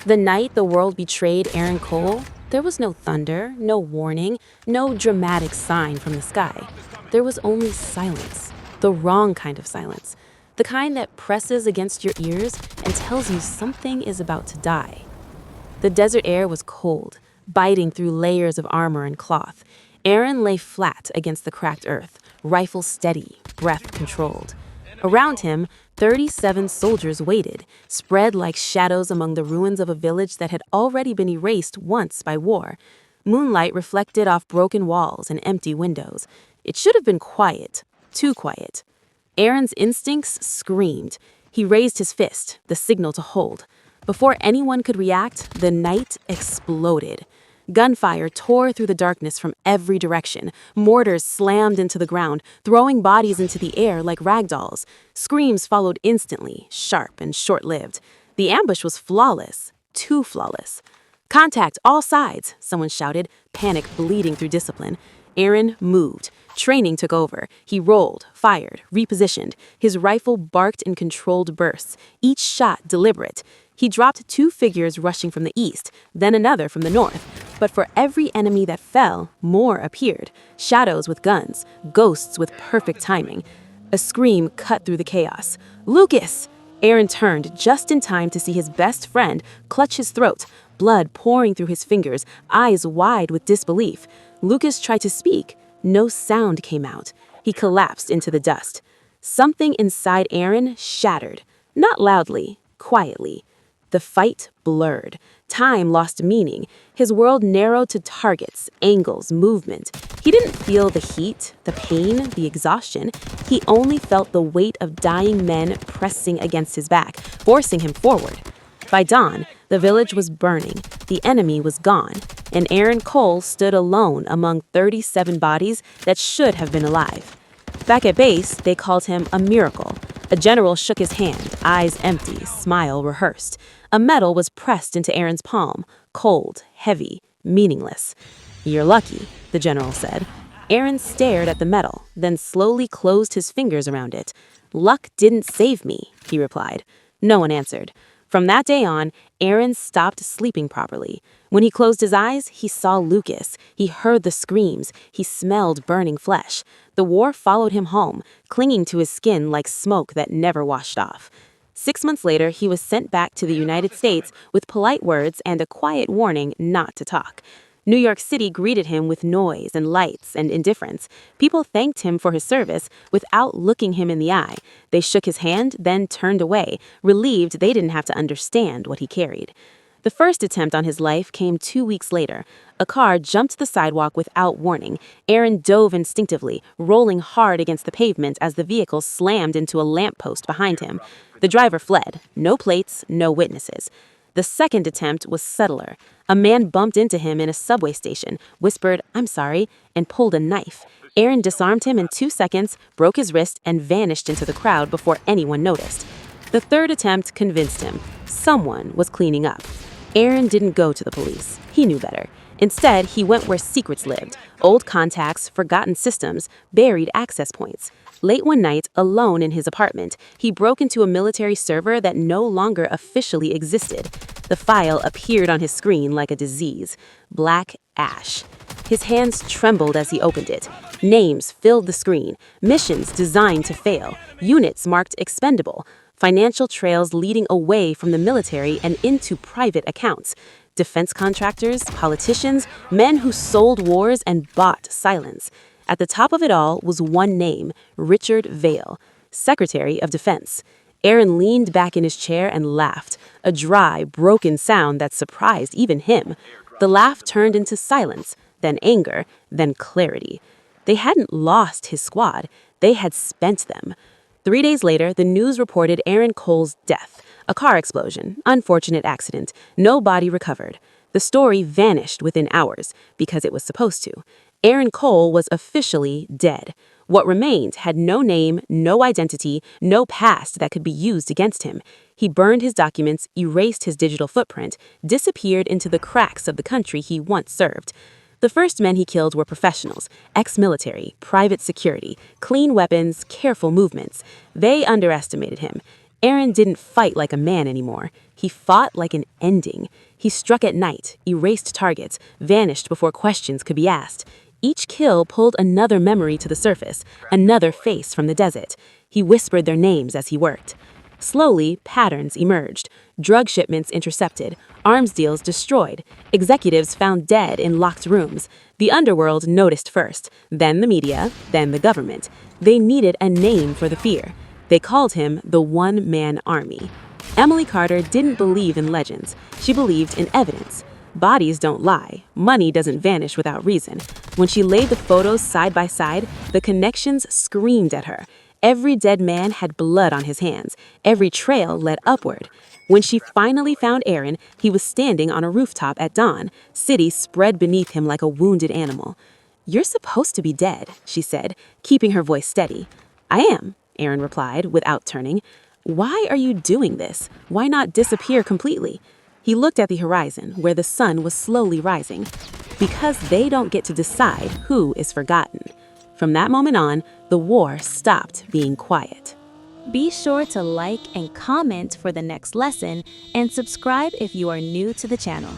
The night the world betrayed Aaron Cole, there was no thunder, no warning, no dramatic sign from the sky. There was only silence, the wrong kind of silence, the kind that presses against your ears and tells you something is about to die. The desert air was cold, biting through layers of armor and cloth. Aaron lay flat against the cracked earth, rifle steady, breath controlled. Around him, 37 soldiers waited, spread like shadows among the ruins of a village that had already been erased once by war. Moonlight reflected off broken walls and empty windows. It should have been quiet, too quiet. Aaron's instincts screamed. He raised his fist, the signal to hold. Before anyone could react, the night exploded. Gunfire tore through the darkness from every direction. Mortars slammed into the ground, throwing bodies into the air like ragdolls. Screams followed instantly, sharp and short-lived. The ambush was flawless, too flawless. "Contact, all sides," someone shouted, panic bleeding through discipline. Aaron moved. Training took over. He rolled, fired, repositioned. His rifle barked in controlled bursts, each shot deliberate. He dropped 2 figures rushing from the east, then another from the north. But for every enemy that fell, more appeared. Shadows with guns, ghosts with perfect timing. A scream cut through the chaos. "Lucas!" Aaron turned just in time to see his best friend clutch his throat, blood pouring through his fingers, eyes wide with disbelief. Lucas tried to speak. No sound came out. He collapsed into the dust. Something inside Aaron shattered. Not loudly, quietly. The fight blurred. Time lost meaning. His world narrowed to targets, angles, movement. He didn't feel the heat, the pain, the exhaustion. He only felt the weight of dying men pressing against his back, forcing him forward. By dawn, the village was burning. The enemy was gone, and Aaron Cole stood alone among 37 bodies that should have been alive. Back at base, they called him a miracle. A general shook his hand, eyes empty, smile rehearsed. A medal was pressed into Aaron's palm, cold, heavy, meaningless. "You're lucky," the general said. Aaron stared at the medal, then slowly closed his fingers around it. "Luck didn't save me," he replied. No one answered. From that day on, Aaron stopped sleeping properly. When he closed his eyes, he saw Lucas. He heard the screams. He smelled burning flesh. The war followed him home, clinging to his skin like smoke that never washed off. 6 months later, he was sent back to the United States with polite words and a quiet warning not to talk. New York City greeted him with noise and lights and indifference. People thanked him for his service without looking him in the eye. They shook his hand, then turned away, relieved they didn't have to understand what he carried. The first attempt on his life came 2 weeks later. A car jumped the sidewalk without warning. Aaron dove instinctively, rolling hard against the pavement as the vehicle slammed into a lamppost behind him. The driver fled. No plates, no witnesses. The second attempt was subtler. A man bumped into him in a subway station, whispered, "I'm sorry," and pulled a knife. Aaron disarmed him in 2 seconds, broke his wrist, and vanished into the crowd before anyone noticed. The third attempt convinced him. Someone was cleaning up. Aaron didn't go to the police. He knew better. Instead, he went where secrets lived, old contacts, forgotten systems, buried access points. Late one night, alone in his apartment, he broke into a military server that no longer officially existed. The file appeared on his screen like a disease. Black ash. His hands trembled as he opened it. Names filled the screen. Missions designed to fail. Units marked expendable. Financial trails leading away from the military and into private accounts. Defense contractors, politicians, men who sold wars and bought silence. At the top of it all was one name, Richard Vail, Secretary of Defense. Aaron leaned back in his chair and laughed, a dry, broken sound that surprised even him. The laugh turned into silence, then anger, then clarity. They hadn't lost his squad, they had spent them. 3 days later, the news reported Aaron Cole's death. A car explosion, unfortunate accident, no body recovered. The story vanished within hours, because it was supposed to. Aaron Cole was officially dead. What remained had no name, no identity, no past that could be used against him. He burned his documents, erased his digital footprint, disappeared into the cracks of the country he once served. The first men he killed were professionals, ex-military, private security, clean weapons, careful movements. They underestimated him. Aaron didn't fight like a man anymore. He fought like an ending. He struck at night, erased targets, vanished before questions could be asked. Each kill pulled another memory to the surface, another face from the desert. He whispered their names as he worked. Slowly, patterns emerged. Drug shipments intercepted, arms deals destroyed, executives found dead in locked rooms. The underworld noticed first, then the media, then the government. They needed a name for the fear. They called him the one-man army. Emily Carter didn't believe in legends. She believed in evidence. Bodies don't lie. Money doesn't vanish without reason. When she laid the photos side by side, the connections screamed at her. Every dead man had blood on his hands. Every trail led upward. When she finally found Aaron, he was standing on a rooftop at dawn, city spread beneath him like a wounded animal. "You're supposed to be dead," she said, keeping her voice steady. "I am," Aaron replied, without turning. "Why are you doing this? Why not disappear completely?" He looked at the horizon, where the sun was slowly rising. Because they don't get to decide who is forgotten. From that moment on, the war stopped being quiet. Be sure to like and comment for the next lesson and subscribe if you are new to the channel.